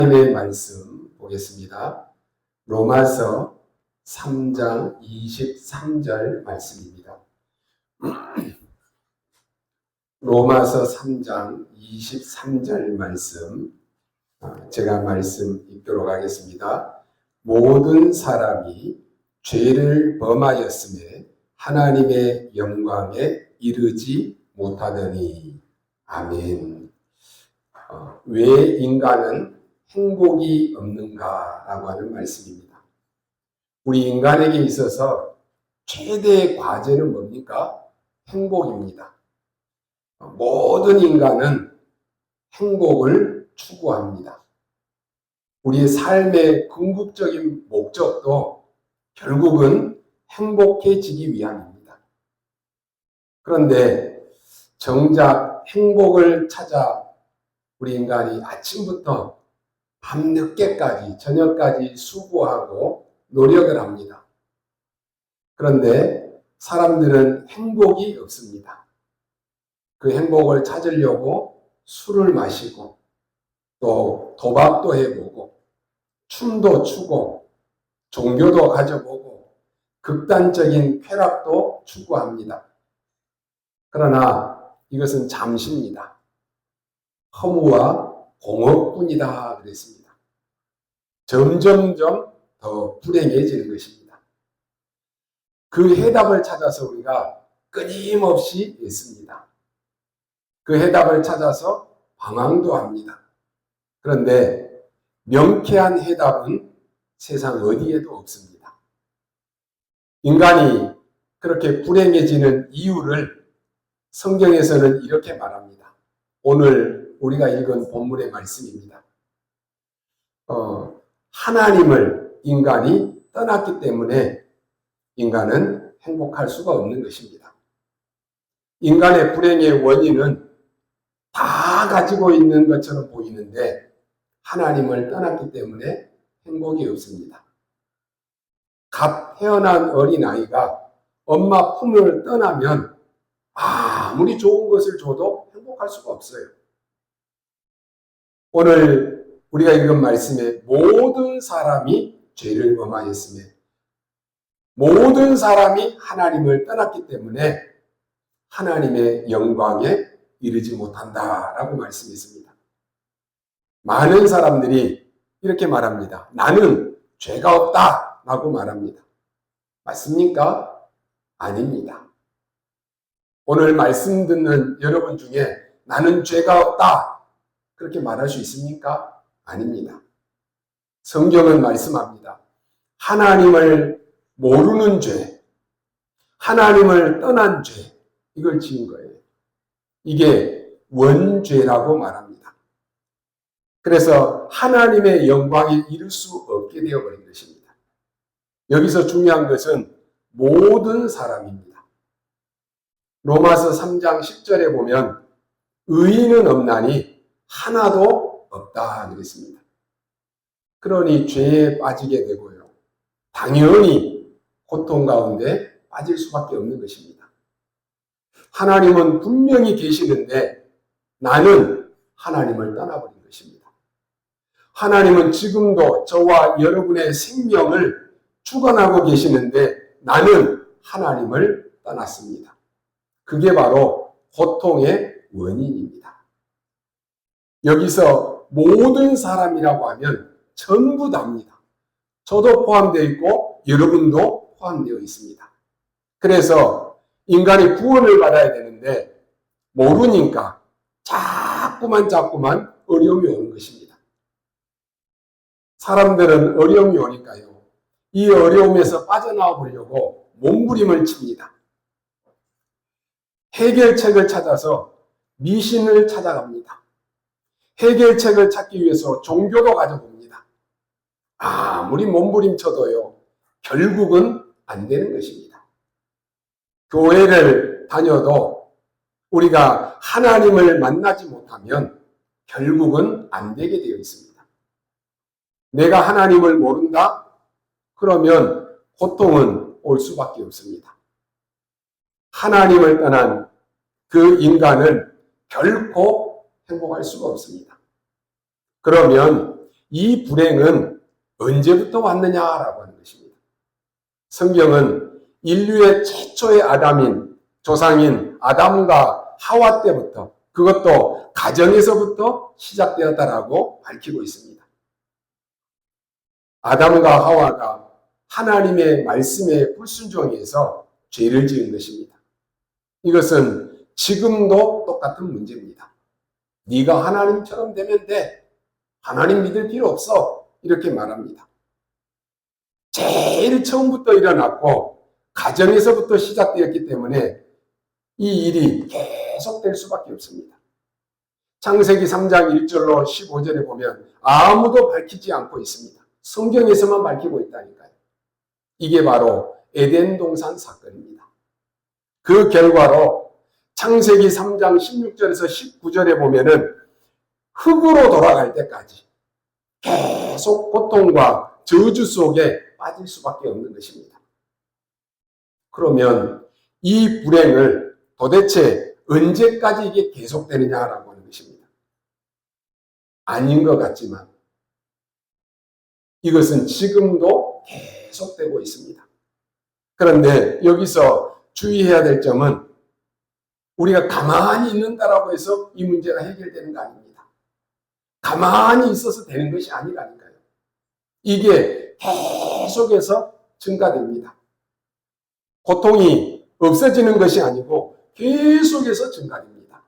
하나님의 말씀 보겠습니다. 로마서 3장 23절 말씀입니다. 로마서 3장 23절 말씀, 제가 말씀 읽도록 하겠습니다. 모든 사람이 죄를 범하였음에 하나님의 영광에 이르지 못하더니. 아멘. 왜 인간은 행복이 없는가라고 하는 말씀입니다. 우리 인간에게 있어서 최대의 과제는 뭡니까? 행복입니다. 모든 인간은 행복을 추구합니다. 우리의 삶의 궁극적인 목적도 결국은 행복해지기 위함입니다. 그런데 정작 행복을 찾아 우리 인간이 아침부터 밤늦게까지, 저녁까지 수고하고 노력을 합니다. 그런데 사람들은 행복이 없습니다. 그 행복을 찾으려고 술을 마시고, 또 도박도 해보고, 춤도 추고, 종교도 가져보고, 극단적인 쾌락도 추구합니다. 그러나 이것은 잠시입니다. 허무와 공허뿐이다 그랬습니다. 점점점 더 불행해지는 것입니다. 그 해답을 찾아서 우리가 끊임없이 애씁니다. 그 해답을 찾아서 방황도 합니다. 그런데 명쾌한 해답은 세상 어디에도 없습니다. 인간이 그렇게 불행해지는 이유를 성경에서는 이렇게 말합니다. 오늘 우리가 읽은 본문의 말씀입니다. 하나님을 인간이 떠났기 때문에 인간은 행복할 수가 없는 것입니다. 인간의 불행의 원인은 다 가지고 있는 것처럼 보이는데 하나님을 떠났기 때문에 행복이 없습니다. 갓 태어난 어린아이가 엄마 품을 떠나면 아무리 좋은 것을 줘도 행복할 수가 없어요. 오늘 우리가 읽은 말씀에 모든 사람이 죄를 범하였으며 모든 사람이 하나님을 떠났기 때문에 하나님의 영광에 이르지 못한다라고 말씀했습니다. 많은 사람들이 이렇게 말합니다. 나는 죄가 없다라고 말합니다. 맞습니까? 아닙니다. 오늘 말씀 듣는 여러분 중에 나는 죄가 없다 그렇게 말할 수 있습니까? 아닙니다. 성경은 말씀합니다. 하나님을 모르는 죄, 하나님을 떠난 죄, 이걸 지은 거예요. 이게 원죄라고 말합니다. 그래서 하나님의 영광에 이를 수 없게 되어버린 것입니다. 여기서 중요한 것은 모든 사람입니다. 로마서 3장 10절에 보면 의인은 없나니 하나도 없다 그랬습니다. 그러니 죄에 빠지게 되고요. 당연히 고통 가운데 빠질 수밖에 없는 것입니다. 하나님은 분명히 계시는데 나는 하나님을 떠나버린 것입니다. 하나님은 지금도 저와 여러분의 생명을 주관하고 계시는데 나는 하나님을 떠났습니다. 그게 바로 고통의 원인입니다. 여기서 모든 사람이라고 하면 전부 다입니다. 저도 포함되어 있고 여러분도 포함되어 있습니다. 그래서 인간이 구원을 받아야 되는데 모르니까 자꾸만 어려움이 오는 것입니다. 사람들은 어려움이 오니까요. 이 어려움에서 빠져나와 보려고 몸부림을 칩니다. 해결책을 찾아서 미신을 찾아갑니다. 해결책을 찾기 위해서 종교도 가져봅니다. 아무리 몸부림쳐도요. 결국은 안 되는 것입니다. 교회를 다녀도 우리가 하나님을 만나지 못하면 결국은 안 되게 되어 있습니다. 내가 하나님을 모른다? 그러면 고통은 올 수밖에 없습니다. 하나님을 떠난 그 인간은 결코 행복할 수가 없습니다. 그러면 이 불행은 언제부터 왔느냐라고 하는 것입니다. 성경은 인류의 최초의 아담인 조상인 아담과 하와 때부터, 그것도 가정에서부터 시작되었다라고 밝히고 있습니다. 아담과 하와가 하나님의 말씀에 불순종해서 죄를 지은 것입니다. 이것은 지금도 똑같은 문제입니다. 네가 하나님처럼 되면 돼. 하나님 믿을 필요 없어. 이렇게 말합니다. 제일 처음부터 일어났고 가정에서부터 시작되었기 때문에 이 일이 계속될 수밖에 없습니다. 창세기 3장 1절로 15절에 보면 아무도 밝히지 않고 있습니다. 성경에서만 밝히고 있다니까요. 이게 바로 에덴 동산 사건입니다. 그 결과로 창세기 3장 16절에서 19절에 보면은 흙으로 돌아갈 때까지 계속 고통과 저주 속에 빠질 수밖에 없는 것입니다. 그러면 이 불행을 도대체 언제까지 이게 계속되느냐라고 하는 것입니다. 아닌 것 같지만 이것은 지금도 계속되고 있습니다. 그런데 여기서 주의해야 될 점은 우리가 가만히 있는다라고 해서 이 문제가 해결되는 거 아닙니다. 가만히 있어서 되는 것이 아니라니까요. 이게 계속해서 증가됩니다. 고통이 없어지는 것이 아니고 계속해서 증가됩니다.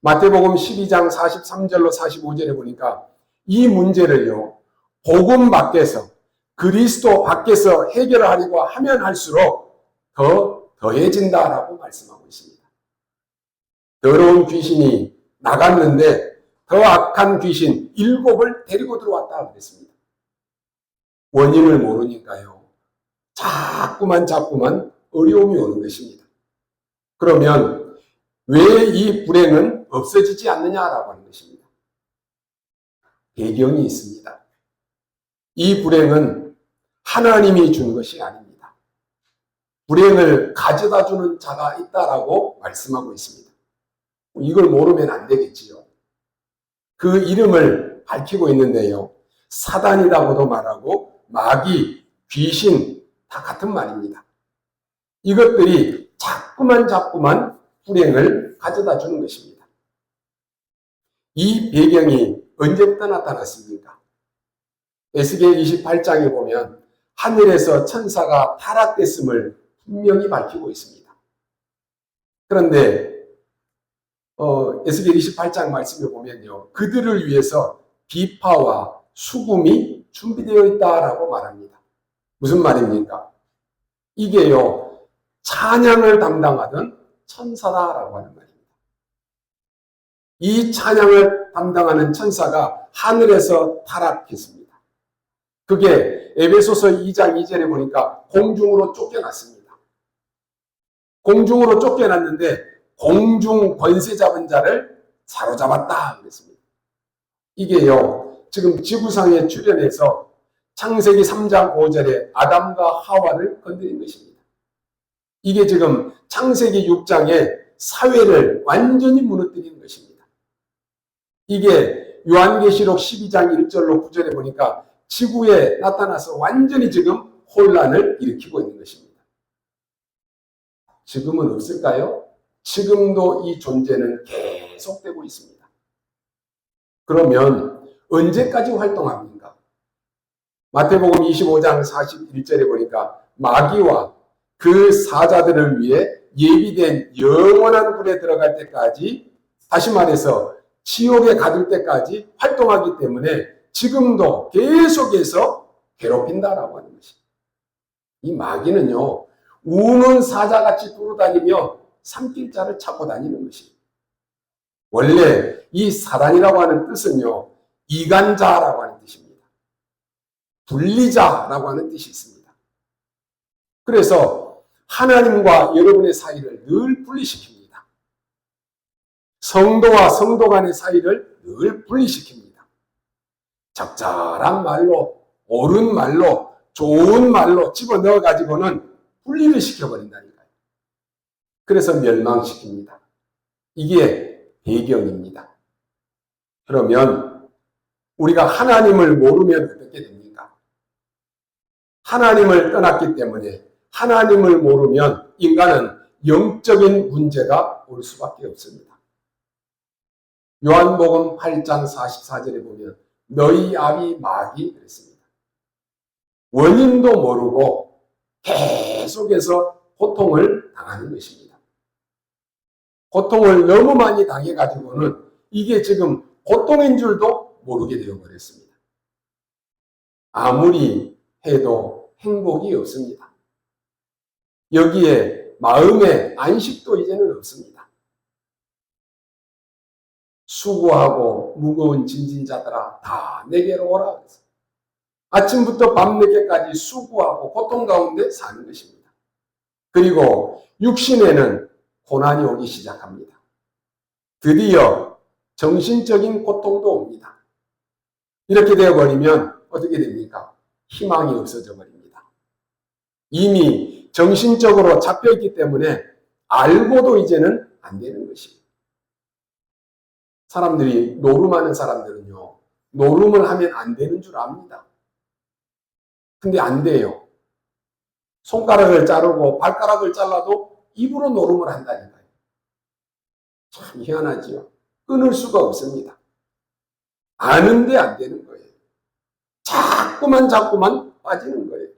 마태복음 12장 43절로 45절에 보니까 이 문제를요, 복음 밖에서, 그리스도 밖에서 해결하려고 하면 할수록 더해진다라고 말씀하고 있습니다. 더러운 귀신이 나갔는데 더 악한 귀신 7을 데리고 들어왔다 그랬습니다. 원인을 모르니까요, 자꾸만 어려움이 오는 것입니다. 그러면 왜 이 불행은 없어지지 않느냐라고 하는 것입니다. 배경이 있습니다. 이 불행은 하나님이 준 것이 아닙니다. 불행을 가져다 주는 자가 있다라고 말씀하고 있습니다. 이걸 모르면 안 되겠지요. 그 이름을 밝히고 있는데요, 사단이라고도 말하고 마귀, 귀신 다 같은 말입니다. 이것들이 자꾸만 불행을 가져다 주는 것입니다. 이 배경이 언제부터 나타났습니까? 에스겔 28장에 보면 하늘에서 천사가 타락됐음을 분명히 밝히고 있습니다. 그런데 에스겔 28장 말씀에 보면요, 그들을 위해서 비파와 수금이 준비되어 있다라고 말합니다. 무슨 말입니까? 이게요, 찬양을 담당하던 천사다라고 하는 말입니다. 이 찬양을 담당하는 천사가 하늘에서 타락했습니다. 그게 에베소서 2장 2절에 보니까 공중으로 쫓겨났습니다. 공중으로 쫓겨났는데 공중 권세 잡은 자를 사로잡았다 그랬습니다. 이게요, 지금 지구상에 출현해서 창세기 3장 5절에 아담과 하와를 건드린 것입니다. 이게 지금 창세기 6장의 사회를 완전히 무너뜨리는 것입니다. 이게 요한계시록 12장 1절로 9절에 보니까 지구에 나타나서 완전히 지금 혼란을 일으키고 있는 것입니다. 지금은 없을까요? 지금도 이 존재는 계속되고 있습니다. 그러면 언제까지 활동합니까? 마태복음 25장 41절에 보니까 마귀와 그 사자들을 위해 예비된 영원한 불에 들어갈 때까지, 다시 말해서 지옥에 가둘 때까지 활동하기 때문에 지금도 계속해서 괴롭힌다라고 하는 것입니다. 이 마귀는요, 우는 사자같이 돌아다니며 삼킬 자를 찾고 다니는 것입니다. 원래 이 사단이라고 하는 뜻은요, 이간자라고 하는 뜻입니다. 분리자라고 하는 뜻이 있습니다. 그래서 하나님과 여러분의 사이를 늘 분리시킵니다. 성도와 성도 간의 사이를 늘 분리시킵니다. 적절한 말로, 옳은 말로, 좋은 말로 집어넣어가지고는 분리를 시켜버린다니까요. 그래서 멸망시킵니다. 이게 배경입니다. 그러면 우리가 하나님을 모르면 어떻게 됩니까? 하나님을 떠났기 때문에 하나님을 모르면 인간은 영적인 문제가 올 수밖에 없습니다. 요한복음 8장 44절에 보면 너희 아비 마귀 그랬습니다. 원인도 모르고 계속해서 고통을 당하는 것입니다. 고통을 너무 많이 당해가지고는 이게 지금 고통인 줄도 모르게 되어버렸습니다. 아무리 해도 행복이 없습니다. 여기에 마음의 안식도 이제는 없습니다. 수고하고 무거운 짐진 자들아 다 내게로 오라 그래서 아침부터 밤늦게까지 수고하고 고통 가운데 사는 것입니다. 그리고 육신에는 고난이 오기 시작합니다. 드디어 정신적인 고통도 옵니다. 이렇게 되어버리면 어떻게 됩니까? 희망이 없어져 버립니다. 이미 정신적으로 잡혀있기 때문에 알고도 이제는 안 되는 것입니다. 사람들이 노름하는 사람들은요, 노름을 하면 안 되는 줄 압니다. 근데 안 돼요. 손가락을 자르고 발가락을 잘라도 입으로 노름을 한다니까요. 참 희한하지요. 끊을 수가 없습니다. 아는데 안 되는 거예요. 자꾸만 빠지는 거예요.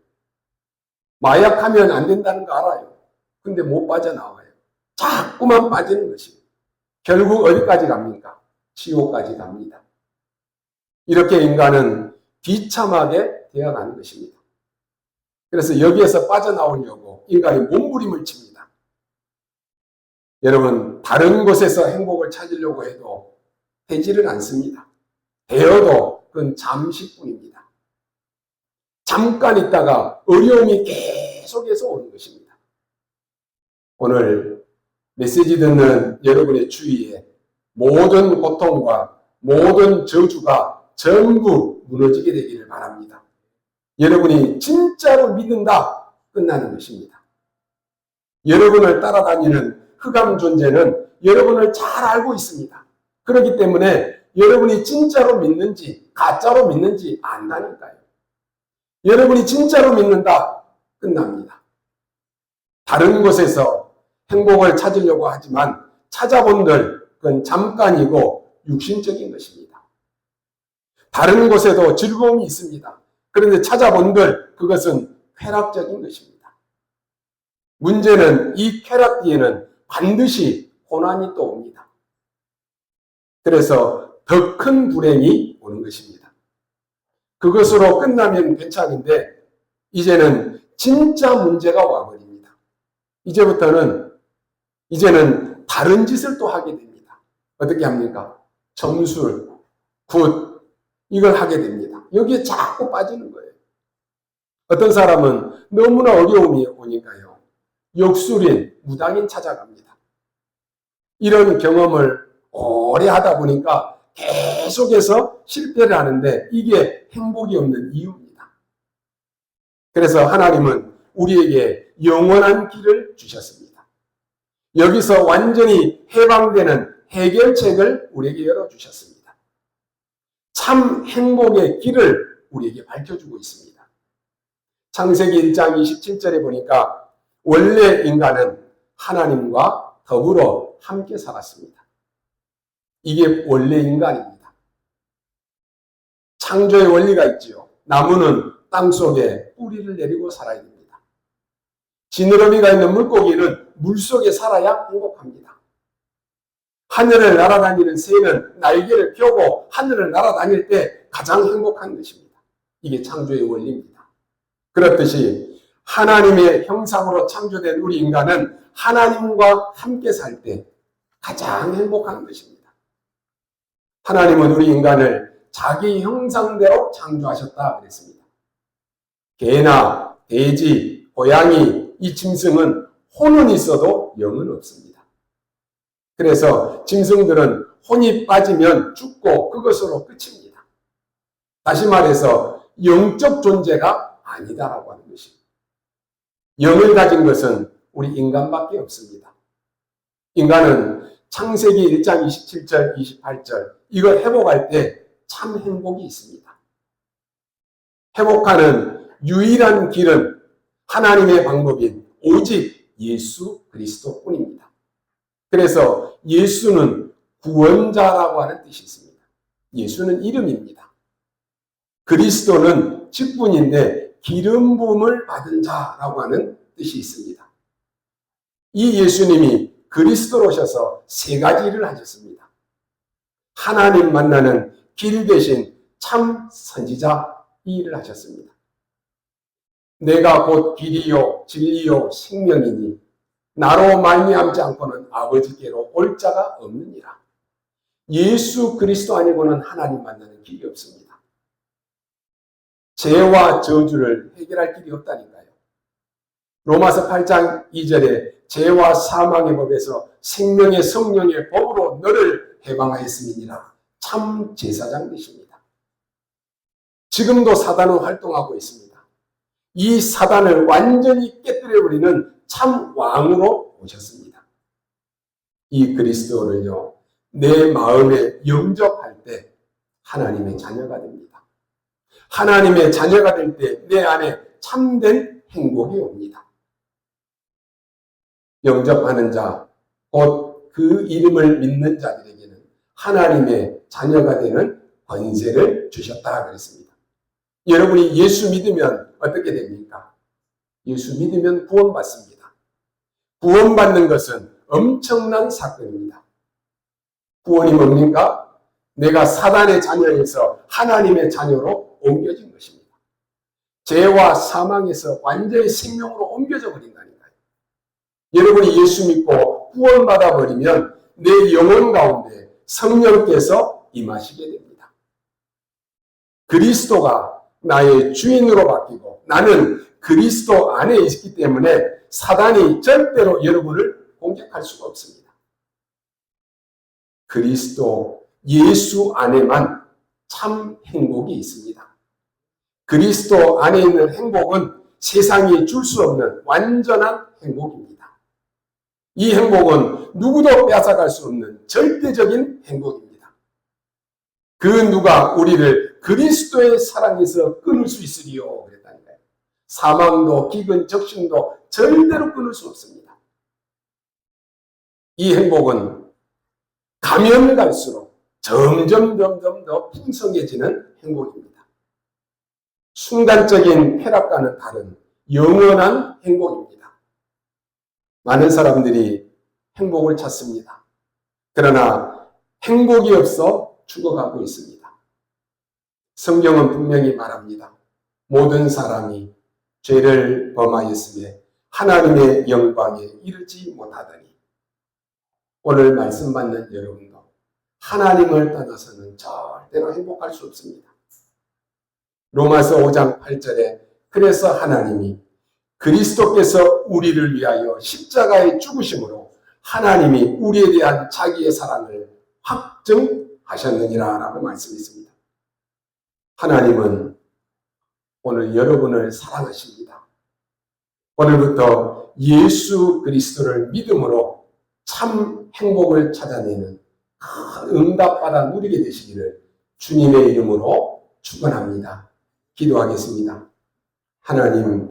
마약하면 안 된다는 거 알아요. 근데 못 빠져나와요. 자꾸만 빠지는 것입니다. 결국 어디까지 갑니까? 지옥까지 갑니다. 이렇게 인간은 비참하게 되어가는 것입니다. 그래서 여기에서 빠져나오려고 인간이 몸부림을 칩니다. 여러분, 다른 곳에서 행복을 찾으려고 해도 되지를 않습니다. 되어도 그건 잠시뿐입니다. 잠깐 있다가 어려움이 계속해서 오는 것입니다. 오늘 메시지 듣는 여러분의 주위에 모든 고통과 모든 저주가 전부 무너지게 되기를 바랍니다. 여러분이 진짜로 믿는다, 끝나는 것입니다. 여러분을 따라다니는 흑암 존재는 여러분을 잘 알고 있습니다. 그렇기 때문에 여러분이 진짜로 믿는지 가짜로 믿는지 안다니까요. 여러분이 진짜로 믿는다, 끝납니다. 다른 곳에서 행복을 찾으려고 하지만 찾아본들 그건 잠깐이고 육신적인 것입니다. 다른 곳에도 즐거움이 있습니다. 그런데 찾아본들 그것은 쾌락적인 것입니다. 문제는 이 쾌락 뒤에는 반드시 고난이 또 옵니다. 그래서 더 큰 불행이 오는 것입니다. 그것으로 끝나면 괜찮은데 이제는 진짜 문제가 와버립니다. 이제는 다른 짓을 또 하게 됩니다. 어떻게 합니까? 점술, 굿 이걸 하게 됩니다. 여기에 자꾸 빠지는 거예요. 어떤 사람은 너무나 어려움이 오니까요. 역술인, 무당인 찾아갑니다. 이런 경험을 오래 하다 보니까 계속해서 실패를 하는데 이게 행복이 없는 이유입니다. 그래서 하나님은 우리에게 영원한 길을 주셨습니다. 여기서 완전히 해방되는 해결책을 우리에게 열어주셨습니다. 참 행복의 길을 우리에게 밝혀주고 있습니다. 창세기 1장 27절에 보니까 원래 인간은 하나님과 더불어 함께 살았습니다. 이게 원래 인간입니다. 창조의 원리가 있지요. 나무는 땅속에 뿌리를 내리고 살아야 됩니다. 지느러미가 있는 물고기는 물속에 살아야 행복합니다. 하늘을 날아다니는 새는 날개를 펴고 하늘을 날아다닐 때 가장 행복한 것입니다. 이게 창조의 원리입니다. 그렇듯이 하나님의 형상으로 창조된 우리 인간은 하나님과 함께 살 때 가장 행복한 것입니다. 하나님은 우리 인간을 자기 형상대로 창조하셨다 그랬습니다. 개나 돼지, 고양이, 이 짐승은 혼은 있어도 영은 없습니다. 그래서 짐승들은 혼이 빠지면 죽고 그것으로 끝입니다. 다시 말해서 영적 존재가 아니다라고 하는 것입니다. 영을 가진 것은 우리 인간밖에 없습니다. 인간은 창세기 1장 27절, 28절 이걸 회복할 때 참 행복이 있습니다. 회복하는 유일한 길은 하나님의 방법인 오직 예수 그리스도뿐입니다. 그래서 예수는 구원자라고 하는 뜻이 있습니다. 예수는 이름입니다. 그리스도는 직분인데 기름 부음을 받은 자라고 하는 뜻이 있습니다. 이 예수님이 그리스도로 오셔서 세 가지 일을 하셨습니다. 하나님 만나는 길 대신 참 선지자 이 일을 하셨습니다. 내가 곧 길이요 진리요 생명이니 나로 말미암지 않고는 아버지께로 올 자가 없느니라. 예수 그리스도 아니고는 하나님 만나는 길이 없습니다. 죄와 저주를 해결할 길이 없다니까요. 로마서 8장 2절에 죄와 사망의 법에서 생명의 성령의 법으로 너를 해방하였음이니라. 참 제사장 되십니다. 지금도 사단은 활동하고 있습니다. 이 사단을 완전히 깨뜨려버리는 참 왕으로 오셨습니다. 이 그리스도를요, 내 마음에 영접할 때 하나님의 자녀가 됩니다. 하나님의 자녀가 될 때 내 안에 참된 행복이 옵니다. 영접하는 자, 곧 그 이름을 믿는 자들에게는 하나님의 자녀가 되는 권세를 주셨다 그랬습니다. 여러분이 예수 믿으면 어떻게 됩니까? 예수 믿으면 구원받습니다. 구원받는 것은 엄청난 사건입니다. 구원이 뭡니까? 내가 사단의 자녀에서 하나님의 자녀로 옮겨진 것입니다. 죄와 사망에서 완전히 생명으로 옮겨져 버린다니까요. 여러분이 예수 믿고 구원받아 버리면 내 영혼 가운데 성령께서 임하시게 됩니다. 그리스도가 나의 주인으로 바뀌고 나는 그리스도 안에 있기 때문에 사단이 절대로 여러분을 공격할 수가 없습니다. 그리스도 예수 안에만 참 행복이 있습니다. 그리스도 안에 있는 행복은 세상이 줄 수 없는 완전한 행복입니다. 이 행복은 누구도 빼앗아갈 수 없는 절대적인 행복입니다. 그 누가 우리를 그리스도의 사랑에서 끊을 수 있으리요 그랬다니까요. 사망도 기근 적신도 절대로 끊을 수 없습니다. 이 행복은 가면 갈수록 점점 더 풍성해지는 행복입니다. 순간적인 쾌락과는 다른 영원한 행복입니다. 많은 사람들이 행복을 찾습니다. 그러나 행복이 없어 죽어가고 있습니다. 성경은 분명히 말합니다. 모든 사람이 죄를 범하였으며 하나님의 영광에 이르지 못하더니. 오늘 말씀 받는 여러분도 하나님을 떠나서는 절대로 행복할 수 없습니다. 로마서 5장 8절에 그래서 하나님이 그리스도께서 우리를 위하여 십자가에 죽으심으로 하나님이 우리에 대한 자기의 사랑을 확증하셨느니라 라고 말씀했습니다. 하나님은 오늘 여러분을 사랑하십니다. 오늘부터 예수 그리스도를 믿음으로 참 행복을 찾아내는 큰 응답받아 누리게 되시기를 주님의 이름으로 축원합니다. 기도하겠습니다. 하나님,